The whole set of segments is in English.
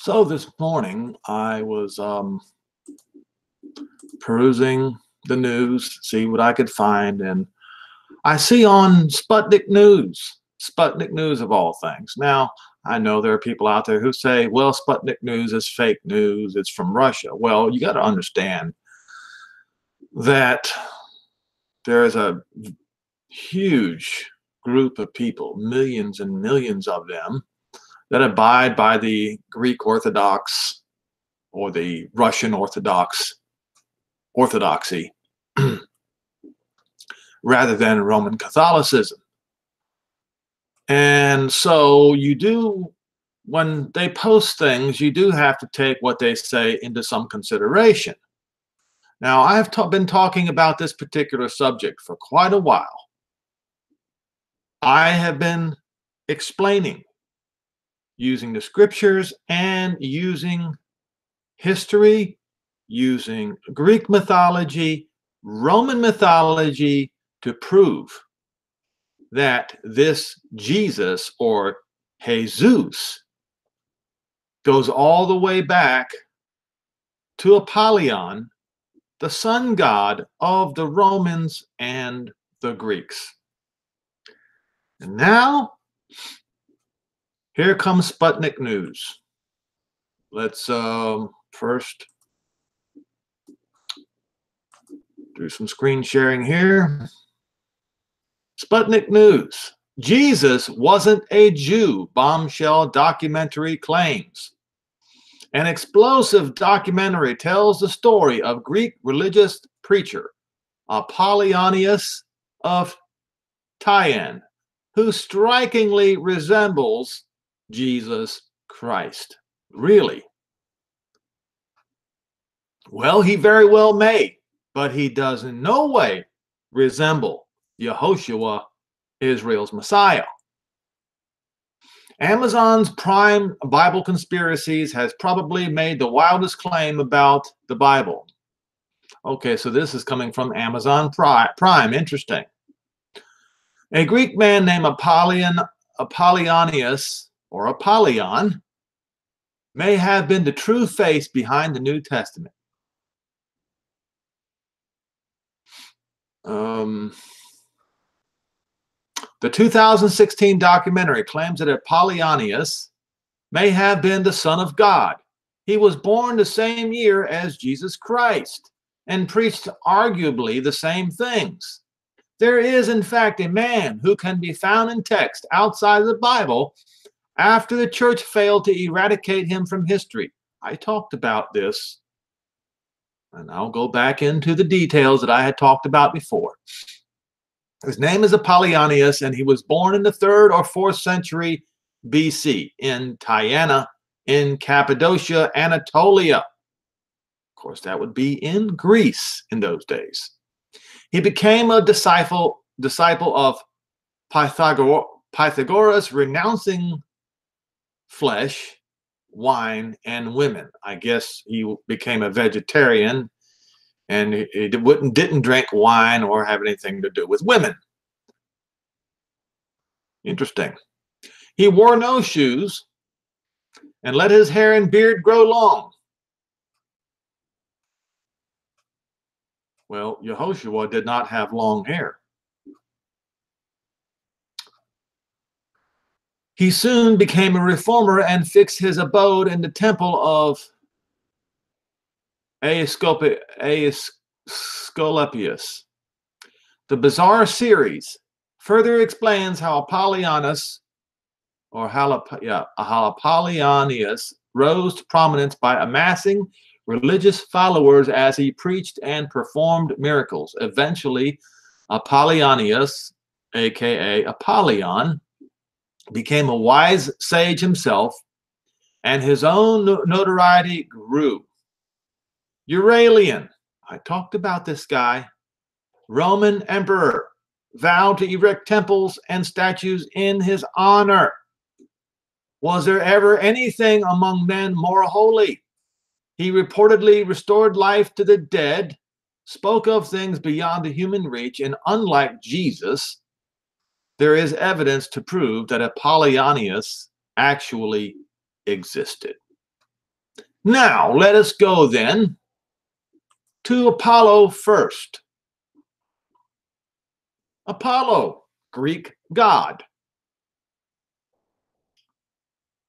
So this morning I was perusing the news, see what I could find, and I see on Sputnik News of all things. Now, I know there are people out there who say, well, Sputnik News is fake news, it's from Russia. Well, you got to understand that there is a huge group of people, millions and millions of them, that abide by the Greek Orthodox or the Russian Orthodoxy rather than Roman Catholicism. And so when they post things, you do have to take what they say into some consideration. Now, I've been talking about this particular subject for quite a while. I have been explaining using the scriptures and using history, using Greek mythology, Roman mythology to prove that this Jesus or Jesus goes all the way back to Apollyon, the sun god of the Romans and the Greeks. And now, here comes Sputnik News. Let's first do some screen sharing here. Sputnik News. Jesus wasn't a Jew, bombshell documentary claims. An explosive documentary tells the story of Greek religious preacher Apollonius of Tyana, who strikingly resembles Jesus Christ. Really? Well, he very well may, but he does in no way resemble Yehoshua, Israel's Messiah. Amazon's Prime Bible Conspiracies has probably made the wildest claim about the Bible. Okay, so this is coming from Amazon Prime. Interesting. A Greek man named Apollonius, or Apollyon, may have been the true face behind the New Testament. The 2016 documentary claims that Apollonius may have been the Son of God. He was born the same year as Jesus Christ and preached arguably the same things. There is, in fact, a man who can be found in text outside of the Bible after the church failed to eradicate him from history. I talked about this, and I'll go back into the details that I had talked about before. His name is Apollonius, and he was born in the 3rd or 4th century BC in Tyana, in Cappadocia, Anatolia. Of course, that would be in Greece in those days. He became a disciple of Pythagoras, renouncing flesh, wine, and women. I guess he became a vegetarian, and he didn't drink wine or have anything to do with women. Interesting. He wore no shoes and let his hair and beard grow long. Well, Yehoshua did not have long hair. He soon became a reformer and fixed his abode in the temple of Asclepius. The bizarre series further explains how Apollonius rose to prominence by amassing religious followers as he preached and performed miracles. Eventually, Apollonius, aka Apollyon, became a wise sage himself, and his own notoriety grew. Aurelian, I talked about this guy, Roman emperor, vowed to erect temples and statues in his honor. Was there ever anything among men more holy? He reportedly restored life to the dead, spoke of things beyond the human reach, and unlike Jesus, there is evidence to prove that Apollonius actually existed. Now, let us go then to Apollo first. Apollo, Greek god.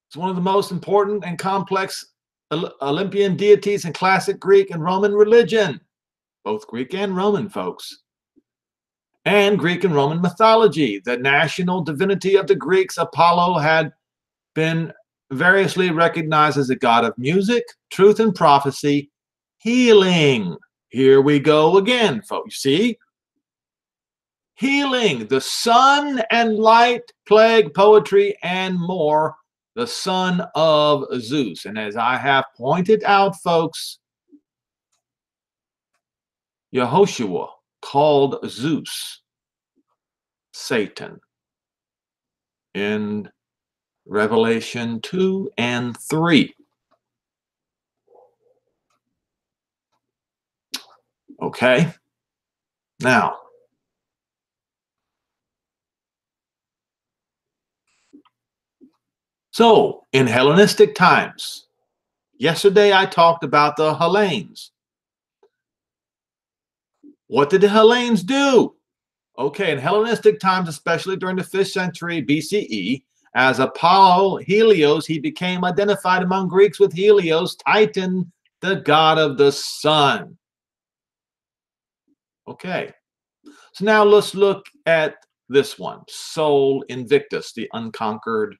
It's one of the most important and complex Olympian deities in classic Greek and Roman religion, both Greek and Roman, folks. And Greek and Roman mythology. The national divinity of the Greeks, Apollo, had been variously recognized as a god of music, truth and prophecy, healing. Here we go again, folks. See? Healing, the sun and light, plague, poetry, and more. The son of Zeus. And as I have pointed out, folks, Yehoshua called Zeus Satan in Revelation 2 and 3. Okay, now, so in Hellenistic times, yesterday I talked about the Hellenes. What did the Hellenes do? Okay, in Hellenistic times, especially during the 5th century BCE, as Apollo Helios, he became identified among Greeks with Helios, Titan, the god of the sun. Okay, so now let's look at this one. Sol Invictus, the unconquered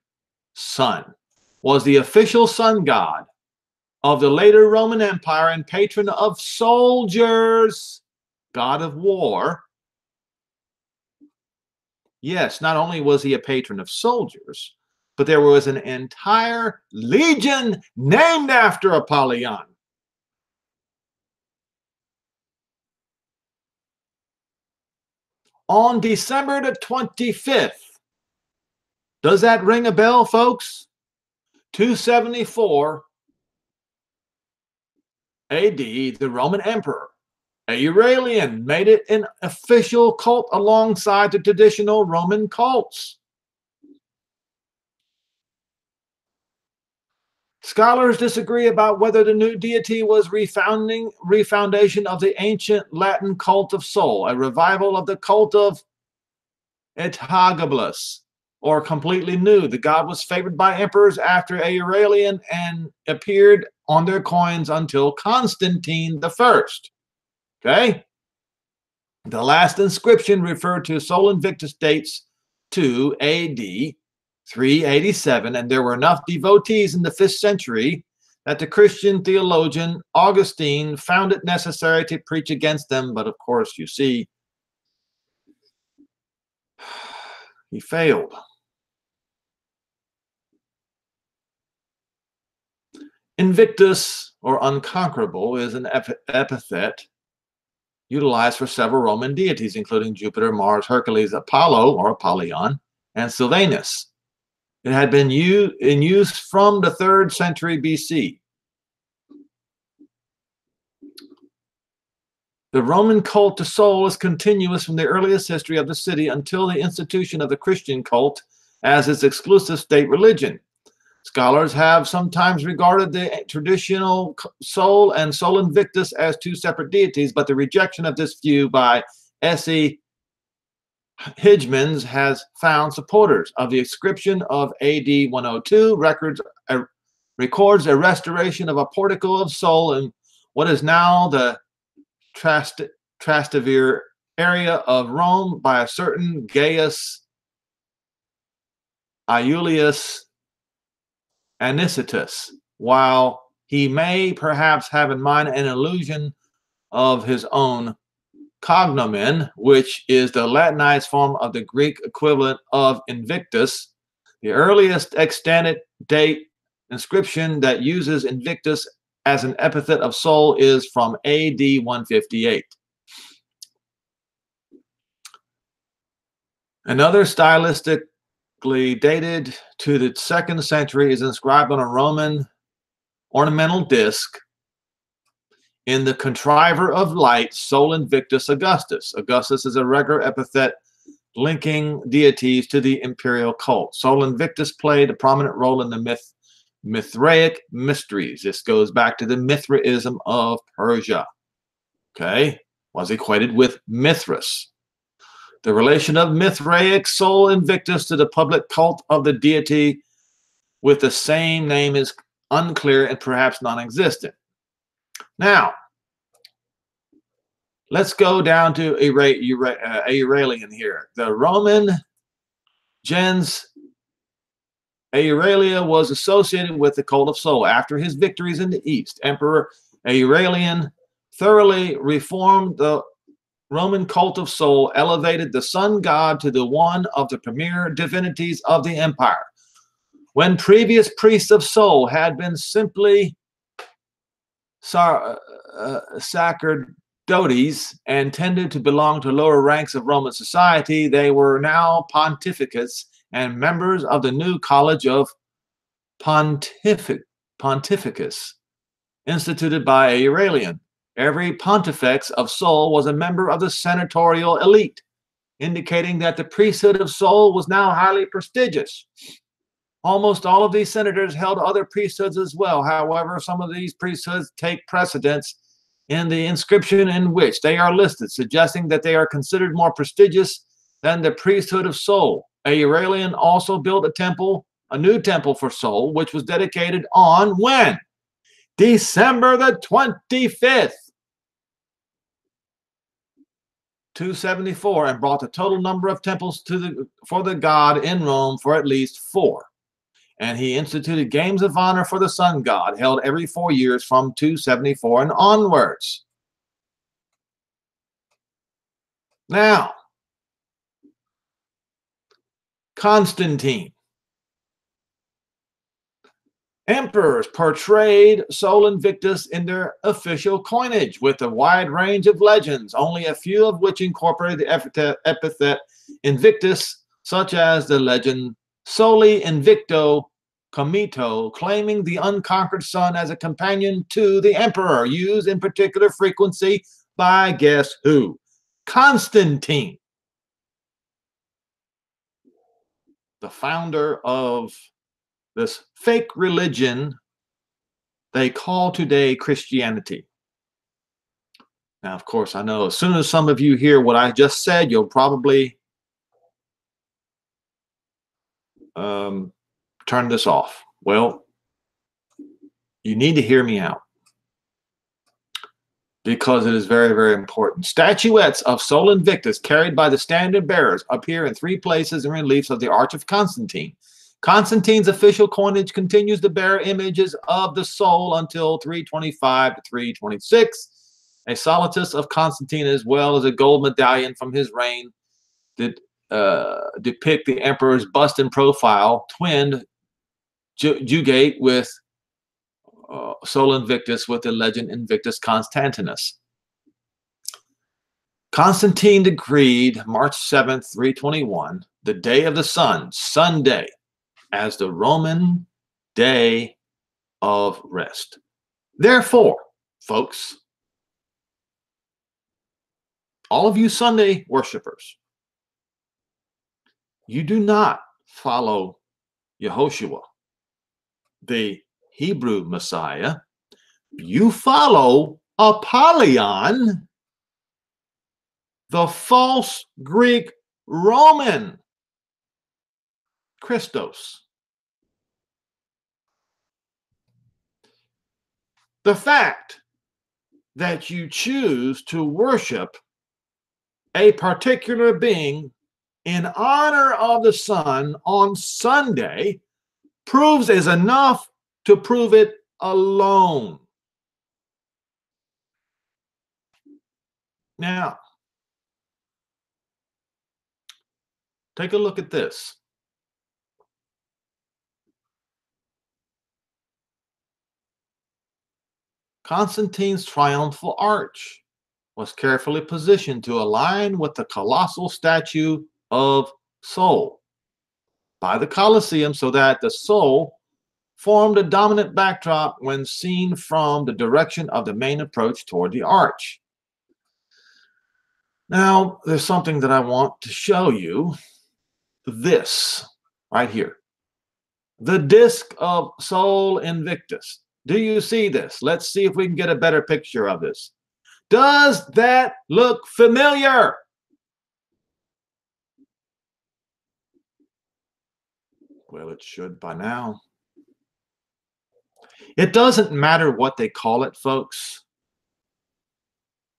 sun, was the official sun god of the later Roman Empire and patron of soldiers, god of war. Yes, not only was he a patron of soldiers, but there was an entire legion named after Apollyon. On December the 25th, does that ring a bell, folks? 274 AD, the Roman Emperor Aurelian made it an official cult alongside the traditional Roman cults. Scholars disagree about whether the new deity was refoundation of the ancient Latin cult of Sol, a revival of the cult of Elagabalus, or completely new. The god was favored by emperors after Aurelian and appeared on their coins until Constantine I. Okay? The last inscription referred to Sol Invictus dates to AD 387, and there were enough devotees in the 5th century that the Christian theologian Augustine found it necessary to preach against them. But of course, you see, he failed. Invictus, or unconquerable, is an epithet utilized for several Roman deities, including Jupiter, Mars, Hercules, Apollo, or Apollyon, and Sylvanus. It had been in use from the 3rd century BC. The Roman cult to Sol is continuous from the earliest history of the city until the institution of the Christian cult as its exclusive state religion. Scholars have sometimes regarded the traditional Sol and Sol Invictus as two separate deities, but the rejection of this view by S.E. Higmans has found supporters of the inscription of AD 102 records a restoration of a portico of Sol in what is now the Trastevere area of Rome by a certain Gaius Iulius Anicetus, while he may perhaps have in mind an allusion of his own cognomen, which is the Latinized form of the Greek equivalent of Invictus. The earliest extant date inscription that uses Invictus as an epithet of Sol is from AD 158. Another stylistically dated to the 2nd century is inscribed on a Roman ornamental disc in the contriver of light, Sol Invictus Augustus. Augustus is a regular epithet linking deities to the imperial cult. Sol Invictus played a prominent role in the myth Mithraic mysteries. This goes back to the Mithraism of Persia. Okay, was equated with Mithras. The relation of Mithraic Sol Invictus to the public cult of the deity with the same name is unclear and perhaps non-existent. Now, let's go down to Aurelian here. The Roman gens Auralia was associated with the cult of Sol. After his victories in the East, Emperor Aurelian thoroughly reformed the Roman cult of Sol, elevated the sun god to the one of the premier divinities of the empire. When previous priests of Sol had been simply sacerdotes and tended to belong to lower ranks of Roman society, they were now pontificates and members of the new college of Pontificus, instituted by Aurelian. Every pontifex of Sol was a member of the senatorial elite, indicating that the priesthood of Sol was now highly prestigious. Almost all of these senators held other priesthoods as well. However, some of these priesthoods take precedence in the inscription in which they are listed, suggesting that they are considered more prestigious than the priesthood of Sol. Aurelian also built a new temple for Sol, which was dedicated on when? December the 25th, 274, and brought the total number of temples for the god in Rome for at least 4. And he instituted games of honor for the sun god, held every 4 years from 274 and onwards. Now, Constantine. Emperors portrayed Sol Invictus in their official coinage with a wide range of legends, only a few of which incorporated the epithet Invictus, such as the legend Soli Invicto Comito, claiming the unconquered sun as a companion to the emperor, used in particular frequency by guess who? Constantine, the founder of this fake religion they call today Christianity. Now, of course, I know as soon as some of you hear what I just said, you'll probably turn this off. Well, you need to hear me out because it is very, very important. Statuettes of Sol Invictus carried by the standard bearers appear in 3 places in reliefs of the Arch of Constantine. Constantine's official coinage continues to bear images of the Sol until 325 to 326. A Solitus of Constantine, as well as a gold medallion from his reign that depict the emperor's bust and profile, twinned jugate with Sol Invictus with the legend Invictus Constantinus. Constantine decreed March 7th, 321, the day of the sun, Sunday, as the Roman day of rest. Therefore, folks, all of you Sunday worshipers, you do not follow Yehoshua, the Hebrew Messiah. You follow Apollyon, the false Greek Roman Christos. The fact that you choose to worship a particular being in honor of the sun on Sunday is enough to prove it alone. Now, take a look at this. Constantine's triumphal arch was carefully positioned to align with the colossal statue of Sol by the Colosseum so that the Sol formed a dominant backdrop when seen from the direction of the main approach toward the arch. Now, there's something that I want to show you. This right here. The disc of Sol Invictus. Do you see this? Let's see if we can get a better picture of this. Does that look familiar? Well, it should by now. It doesn't matter what they call it, folks.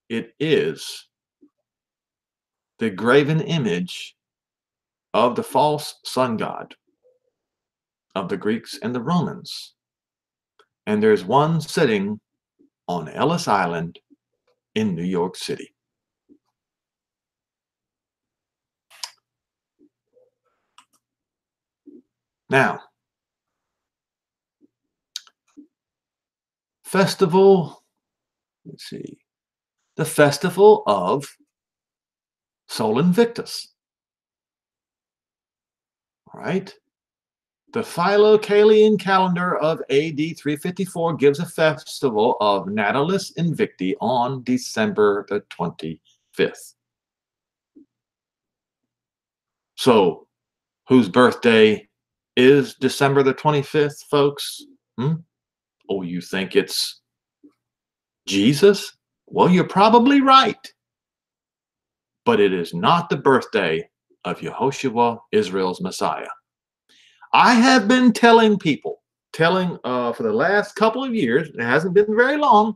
It is the graven image of the false sun god of the Greeks and the Romans. And there's one sitting on Ellis Island in New York City. Now, festival, let's see, the festival of Sol Invictus. All right. The Philocalian calendar of AD 354 gives a festival of Natalis Invicti on December the 25th. So, whose birthday is December the 25th, folks? Oh, you think it's Jesus? Well, you're probably right. But it is not the birthday of Yehoshua, Israel's Messiah. I have been telling people, for the last couple of years, it hasn't been very long,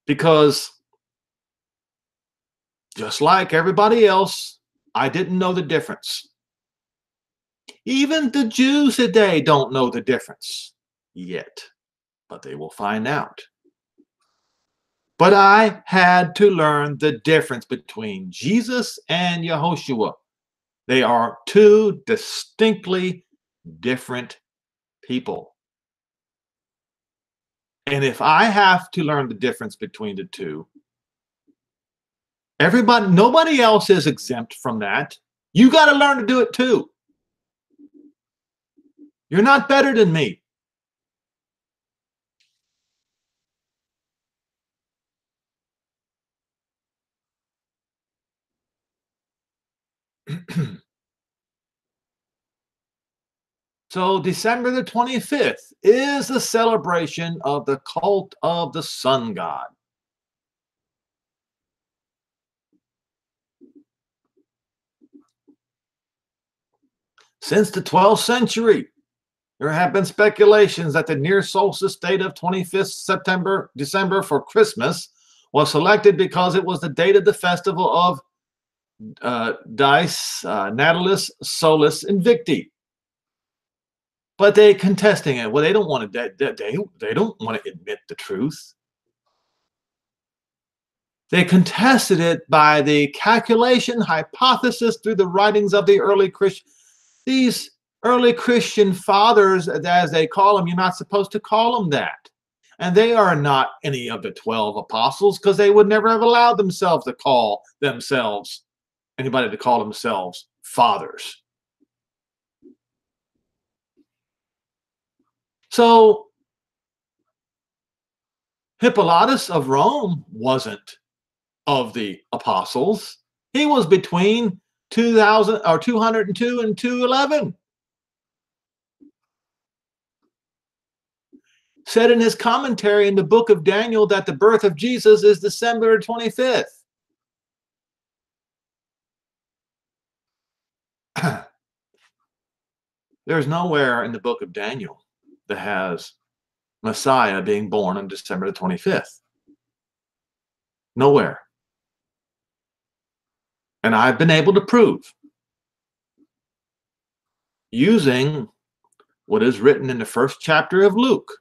because just like everybody else, I didn't know the difference. Even the Jews today don't know the difference yet, but they will find out. But I had to learn the difference between Jesus and Yehoshua. They are two distinctly different people. And if I have to learn the difference between the two, nobody else is exempt from that. You got to learn to do it too. You're not better than me. So December the 25th is the celebration of the cult of the sun god. Since the 12th century, there have been speculations that the near solstice date of 25th December for Christmas was selected because it was the date of the festival of Dies Natalis Solis Invicti. But they're contesting it. Well, they don't want to. They don't want to admit the truth. They contested it by the calculation hypothesis through the writings of the early Christian. These early Christian fathers, as they call them, you're not supposed to call them that. And they are not any of the 12 apostles, because they would never have allowed themselves to call themselves, anybody to call themselves fathers. So Hippolytus of Rome wasn't of the apostles. He was between 202 and 211. Said in his commentary in the book of Daniel that the birth of Jesus is December 25th. There's nowhere in the book of Daniel that has Messiah being born on December the 25th. Nowhere. And I've been able to prove, using what is written in the first chapter of Luke,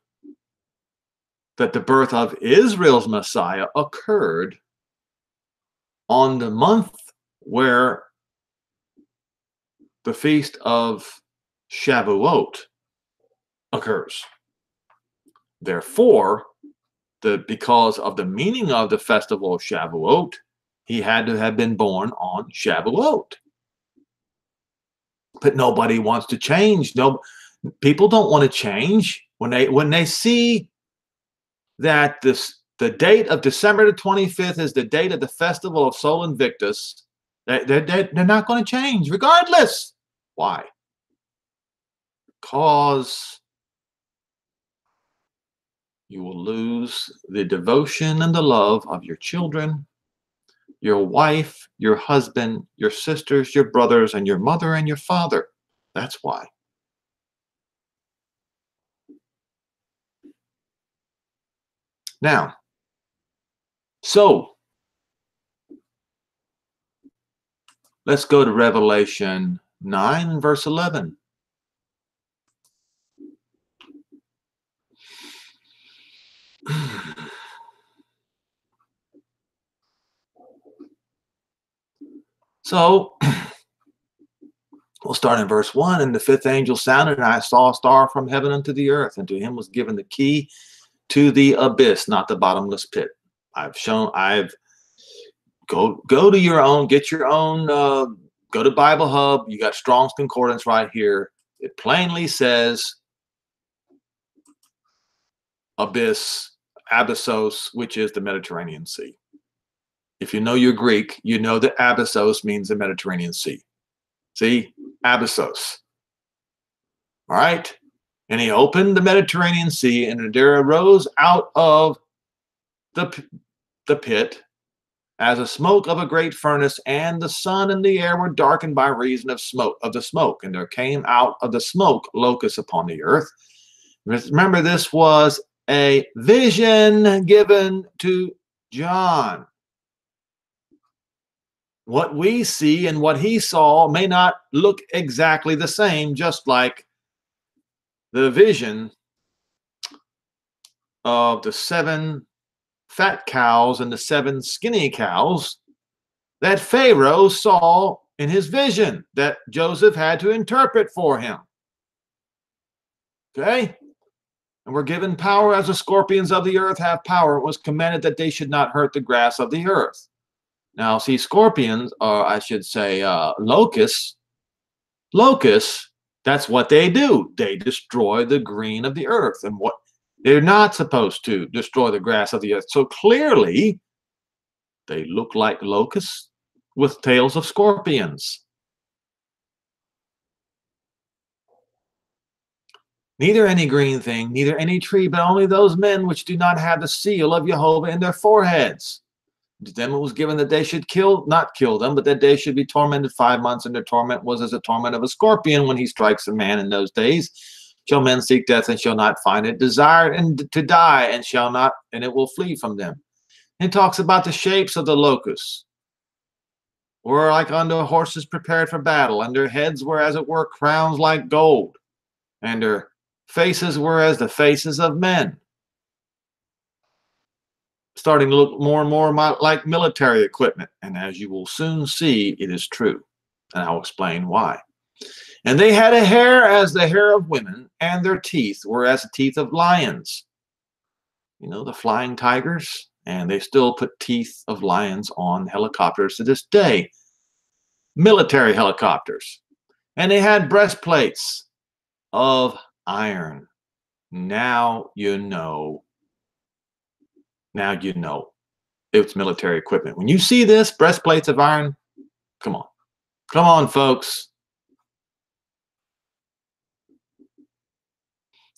that the birth of Israel's Messiah occurred on the month where the feast of Shavuot occurs. Therefore, because of the meaning of the festival of Shavuot, he had to have been born on Shavuot. But nobody wants to change. No, people don't want to change when they see that the date of December the 25th is the date of the festival of Sol Invictus. They're not going to change regardless. Why? because you will lose the devotion and the love of your children, your wife, your husband, your sisters, your brothers, and your mother and your father. That's why. Now, so let's go to Revelation 9, verse 11. So we'll start in verse 1. And the fifth angel sounded, and I saw a star from heaven unto the earth, and to him was given the key to the abyss, not the bottomless pit. Go to your own, get your own, go to Bible Hub. You got Strong's Concordance right here. It plainly says abyss, abyssos, which is the Mediterranean Sea. If you know your Greek, you know that abyssos means the Mediterranean Sea. See, abyssos. All right. And he opened the Mediterranean Sea, and there arose out of the pit as a smoke of a great furnace, and the sun and the air were darkened by reason of the smoke. And there came out of the smoke locusts upon the earth. Remember, this was a vision given to John. What we see and what he saw may not look exactly the same, just like the vision of the 7 fat cows and the 7 skinny cows that Pharaoh saw in his vision that Joseph had to interpret for him. Okay? And were given power as the scorpions of the earth have power. It was commanded that they should not hurt the grass of the earth. Now, see, scorpions, or I should say locusts, that's what they do. They destroy the green of the earth. And what they're not supposed to destroy the grass of the earth. So clearly, they look like locusts with tails of scorpions. Neither any green thing, neither any tree, but only those men which do not have the seal of Jehovah in their foreheads. To them it was given that they should not kill them, but that they should be tormented 5 months, and their torment was as the torment of a scorpion when he strikes a man in those days. Shall men seek death and shall not find it, desire and to die and shall not, and it will flee from them. It talks about the shapes of the locusts, were like unto horses prepared for battle, and their heads were as it were crowns like gold, and their faces were as the faces of men. Starting to look more and more like military equipment. And as you will soon see, it is true. And I'll explain why. And they had a hair as the hair of women, and their teeth were as the teeth of lions. You know, the flying tigers? And they still put teeth of lions on helicopters to this day. Military helicopters. And they had breastplates of iron. Now you know. Now you know it's military equipment. When you see this, breastplates of iron, come on. Come on, folks.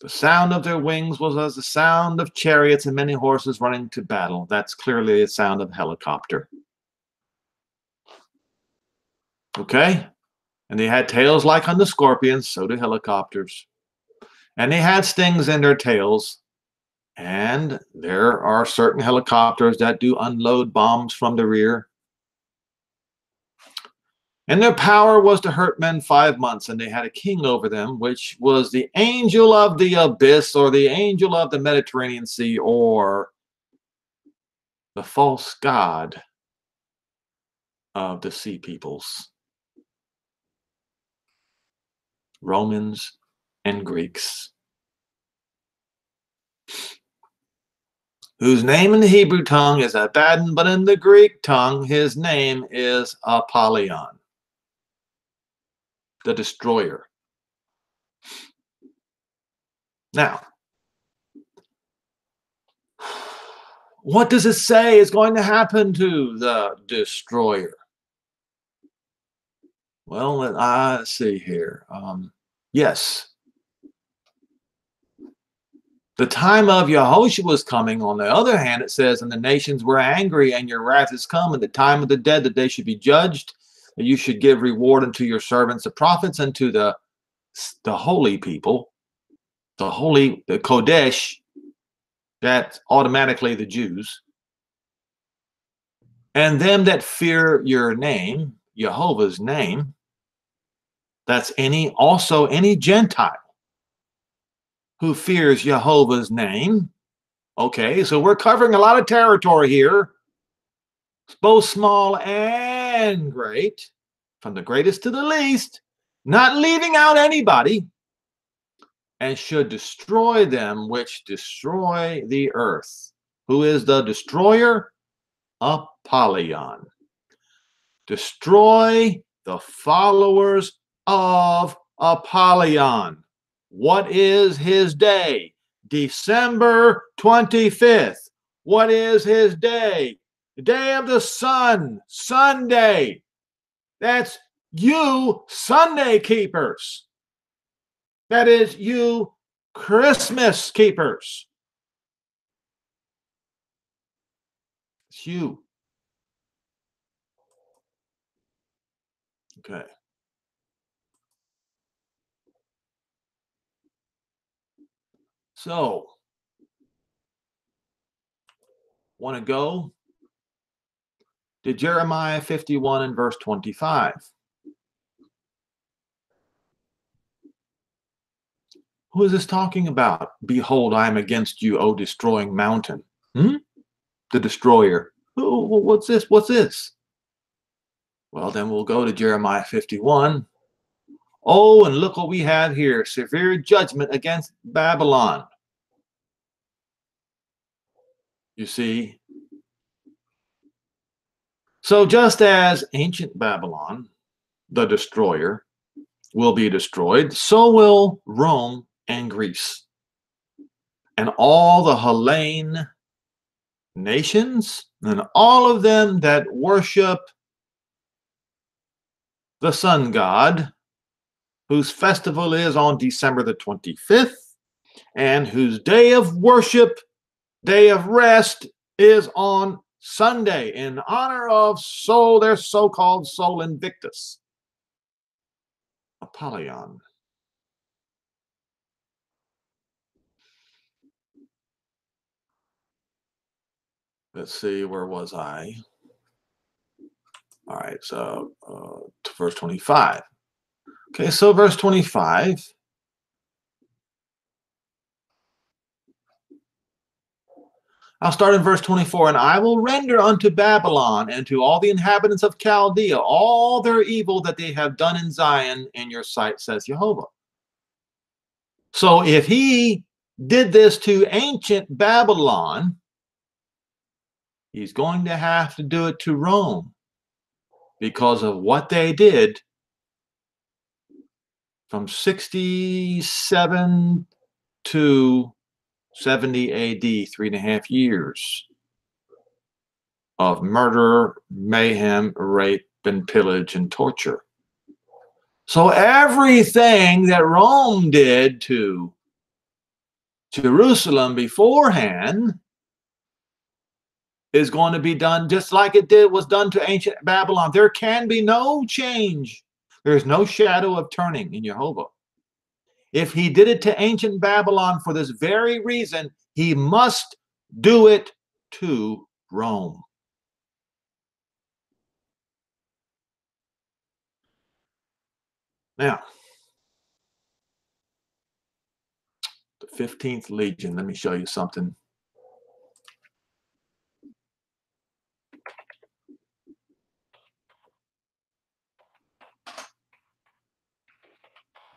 The sound of their wings was as the sound of chariots and many horses running to battle. That's clearly the sound of a helicopter. Okay? And they had tails like unto scorpions, so do helicopters. And they had stings in their tails. And there are certain helicopters that do unload bombs from the rear. And their power was to hurt men 5 months, and they had a king over them, which was the angel of the abyss, or the angel of the Mediterranean Sea, or the false god of the sea peoples. Romans and Greeks. Whose name in the Hebrew tongue is Abaddon, but in the Greek tongue his name is Apollyon, the destroyer. Now, what does it say is going to happen to the destroyer? Well, let's see here. Yes, The time of Yehoshua was coming. On the other hand, it says, and the nations were angry, and your wrath is come, and the time of the dead, that they should be judged, that you should give reward unto your servants, the prophets, and to the holy people, the Kodesh, that's automatically the Jews, and them that fear your name, Jehovah's name, that's any Gentile who fears Jehovah's name. Okay, so we're covering a lot of territory here, both small and great, from the greatest to the least, not leaving out anybody, and should destroy them which destroy the earth. Who is the destroyer? Apollyon. Destroy the followers of Apollyon. What is his day? December 25th. What is his day? The day of the sun, Sunday. That's you Sunday keepers. That is you Christmas keepers. It's you. Okay. So, want to go to Jeremiah 51 and verse 25. Who is this talking about? Behold, I am against you, O destroying mountain. The destroyer. What's this? What's this? Well, then we'll go to Jeremiah 51. Oh, and look what we have here. Severe judgment against Babylon. You see? So just as ancient Babylon, the destroyer, will be destroyed, so will Rome and Greece. And all the Hellene nations, and all of them that worship the sun god, whose festival is on December the 25th, and whose day of worship, day of rest, is on Sunday in honor of their so-called Sol Invictus, Apollyon. Let's see, where was I? All right, so verse 25. Okay, so verse 25. I'll start in verse 24. And I will render unto Babylon and to all the inhabitants of Chaldea all their evil that they have done in Zion in your sight, says Jehovah. So if he did this to ancient Babylon, he's going to have to do it to Rome because of what they did from 67 to 70 AD, 3.5 years of murder, mayhem, rape, and pillage and torture. So everything that Rome did to Jerusalem beforehand is going to be done just like was done to ancient Babylon. There can be no change. There's no shadow of turning in Jehovah. If he did it to ancient Babylon for this very reason, he must do it to Rome. Now, the 15th Legion, let me show you something.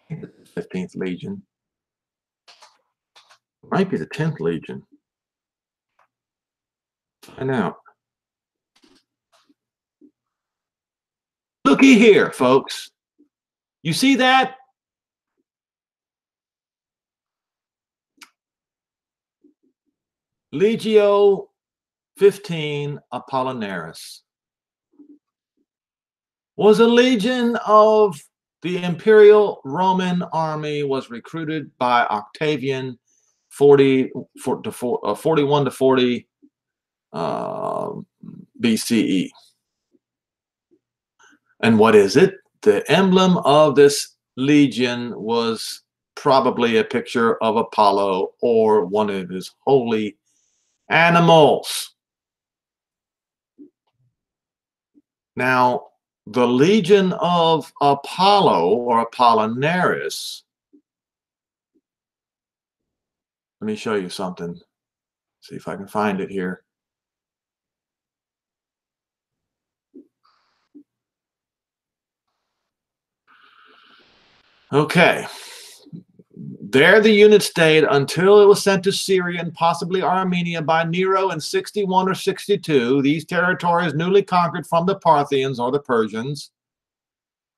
The 15th Legion. It might be the 10th Legion. Find out. Looky here, folks. You see that? Legio 15 Apollinaris was a legion of the Imperial Roman army, was recruited by Octavian 41 to 40 BCE. And what is it? The emblem of this legion was probably a picture of Apollo or one of his holy animals. Now, the Legion of Apollo or Apollinaris, let me show you something. See if I can find it here. Okay. There the unit stayed until it was sent to Syria and possibly Armenia by Nero in 61 or 62, these territories newly conquered from the Parthians or the Persians.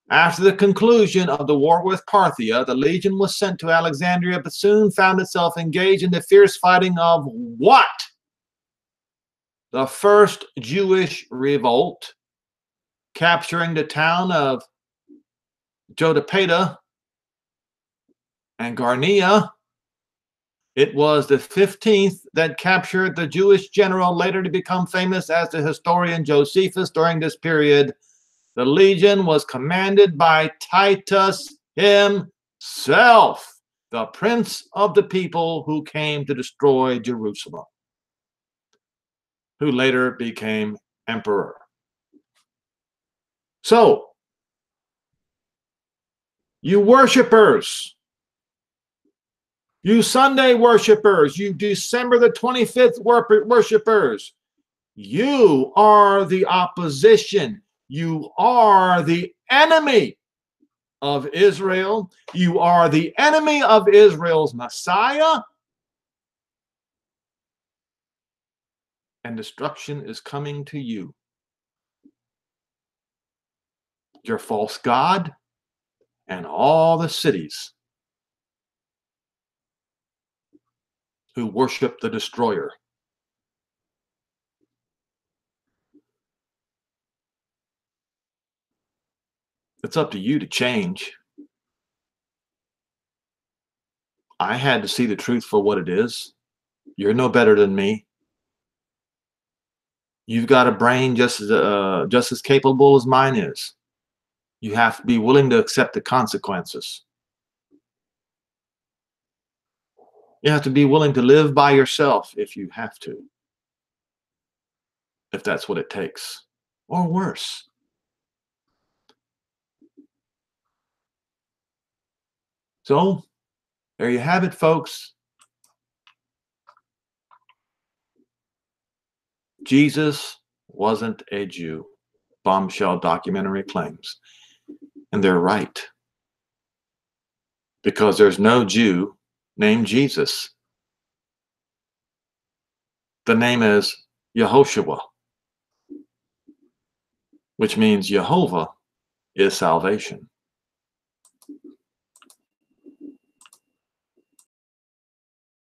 After the conclusion of the war with Parthia, the legion was sent to Alexandria, but soon found itself engaged in the fierce fighting of what? The first Jewish revolt, capturing the town of Jotapata and Garnia. It was the 15th that captured the Jewish general, later to become famous as the historian Josephus. During this period, the legion was commanded by Titus himself, the prince of the people who came to destroy Jerusalem, who later became emperor. So, you worshipers, you Sunday worshipers, you December the 25th worshipers, you are the opposition. You are the enemy of Israel. You are the enemy of Israel's Messiah. And destruction is coming to you. Your false god and all the cities who worship the destroyer. It's up to you to change. I had to see the truth for what it is. You're no better than me. You've got a brain just as capable as mine is. You have to be willing to accept the consequences. You have to be willing to live by yourself if you have to. If that's what it takes. Or worse. So, there you have it, folks. Jesus wasn't a Jew. Bombshell documentary claims. And they're right. Because there's no Jew named Jesus. The name is Yehoshua, which means Jehovah is salvation.